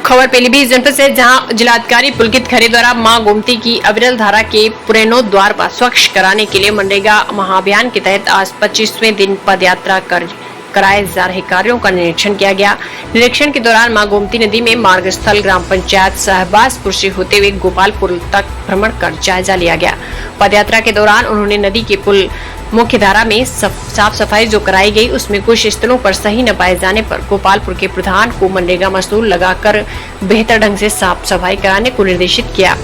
खबर पीलीभीत जनपद से, जहां जिलाधिकारी पुलकित खरे द्वारा मां गोमती की अविरल धारा के पुनरुद्धार पर स्वच्छ कराने के लिए मनरेगा महाअभियान के तहत आज 25वें दिन पदयात्रा कर कराए जा रहे कार्यों का निरीक्षण किया गया। निरीक्षण के दौरान मां गोमती नदी में मार्ग स्थल ग्राम पंचायत सहबाजपुर से होते हुए गोपालपुर तक भ्रमण कर जायजा लिया गया। पदयात्रा के दौरान उन्होंने नदी के पुल मुख्य धारा में साफ सफाई जो कराई गई, उसमें कुछ स्थलों पर सही न पाए जाने पर गोपालपुर के प्रधान को मनरेगा मजदूर लगाकर बेहतर ढंग से साफ सफाई कराने को निर्देशित किया।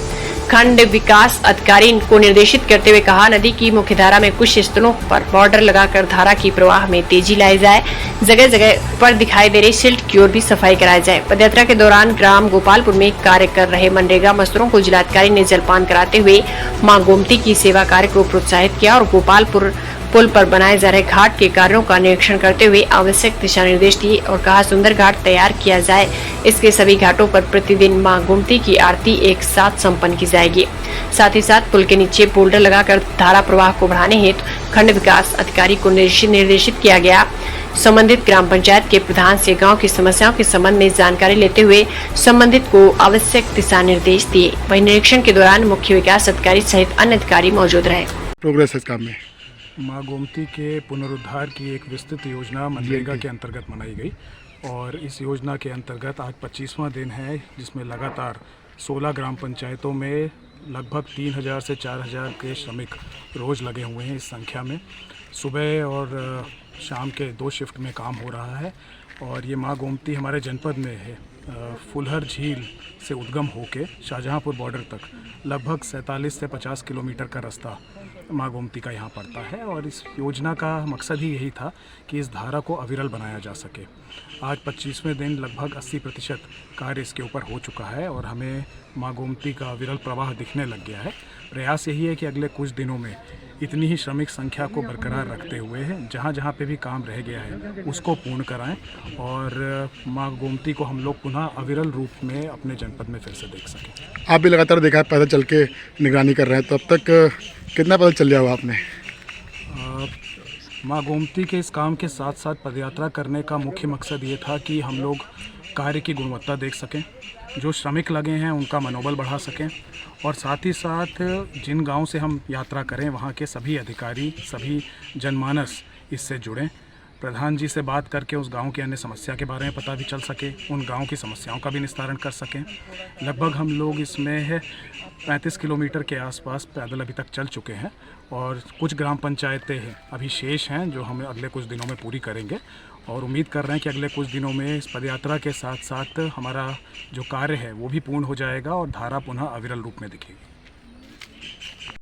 खंड विकास अधिकारी को निर्देशित करते हुए कहा, नदी की मुख्य धारा में कुछ स्थलों पर बॉर्डर लगाकर धारा की प्रवाह में तेजी लाई जाए। जगह जगह पर दिखाई दे रही सिल्ट की ओर भी सफाई कराई जाए। पदयात्रा के दौरान ग्राम गोपालपुर में कार्य कर रहे मनरेगा मजदूरों को जिलाधिकारी ने जलपान कराते हुए मां गोमती की सेवा कार्य को प्रोत्साहित किया और गोपालपुर पुल पर बनाए जा रहे घाट के कार्यों का निरीक्षण करते हुए आवश्यक दिशा निर्देश दिए और कहा, सुंदर घाट तैयार किया जाए। इसके सभी घाटों पर प्रतिदिन मां गोमती की आरती एक साथ संपन्न की जाएगी। साथ ही साथ पुल के नीचे बोल्डर लगाकर धारा प्रवाह को बढ़ाने हेतु खंड विकास अधिकारी को निर्देशित किया गया। संबंधित ग्राम पंचायत के प्रधान से गांव की समस्याओं के संबंध में जानकारी लेते हुए संबंधित को आवश्यक दिशा निर्देश दिए। वहीं निरीक्षण के दौरान मुख्य विकास अधिकारी सहित अन्य अधिकारी मौजूद रहे। प्रोग्रेस इस काम में मां गोमती के पुनरुद्धार की एक विस्तृत योजना मनरेगा के अंतर्गत बनाई गई और इस योजना के अंतर्गत आज 25वां दिन है, जिसमें लगातार 16 ग्राम पंचायतों में लगभग 3000 से 4000 के श्रमिक रोज़ लगे हुए हैं। इस संख्या में सुबह और शाम के 2 शिफ्ट में काम हो रहा है और ये मां गोमती हमारे जनपद में है। फुलहर झील से उद्गम होके शाहजहांपुर बॉर्डर तक लगभग 47 से 50 किलोमीटर का रास्ता मां गोमती का यहाँ पड़ता है और इस योजना का मकसद ही यही था कि इस धारा को अविरल बनाया जा सके। आज 25वें दिन लगभग 80% कार्य इसके ऊपर हो चुका है और हमें मां गोमती का अविरल प्रवाह दिखने लग गया है। प्रयास यही है कि अगले कुछ दिनों में इतनी ही श्रमिक संख्या को बरकरार रखते हुए जहाँ जहाँ पे भी काम रह गया है उसको पूर्ण कराएं और मां गोमती को हम लोग पुनः अविरल रूप में अपने जनपद में फिर से देख सकें। आप भी लगातार देखा है, पैदल चल के निगरानी कर रहे हैं, तो अब तक कितना पैदल चल जाओ आपने? मां गोमती के इस काम के साथ साथ पदयात्रा करने का मुख्य मकसद ये था कि हम लोग कार्य की गुणवत्ता देख सकें, जो श्रमिक लगे हैं उनका मनोबल बढ़ा सकें और साथ ही साथ जिन गांव से हम यात्रा करें वहां के सभी अधिकारी, सभी जनमानस इससे जुड़ें। प्रधान जी से बात करके उस गांव की अन्य समस्या के बारे में पता भी चल सके, उन गांव की समस्याओं का भी निस्तारण कर सकें। लगभग हम लोग इसमें 35 किलोमीटर के आसपास पैदल अभी तक चल चुके हैं और कुछ ग्राम पंचायतें हैं अभी शेष हैं जो हम अगले कुछ दिनों में पूरी करेंगे और उम्मीद कर रहे हैं कि अगले कुछ दिनों में इस पदयात्रा के साथ साथ हमारा जो कार्य है वो भी पूर्ण हो जाएगा और धारा पुनः अविरल रूप में दिखेगी।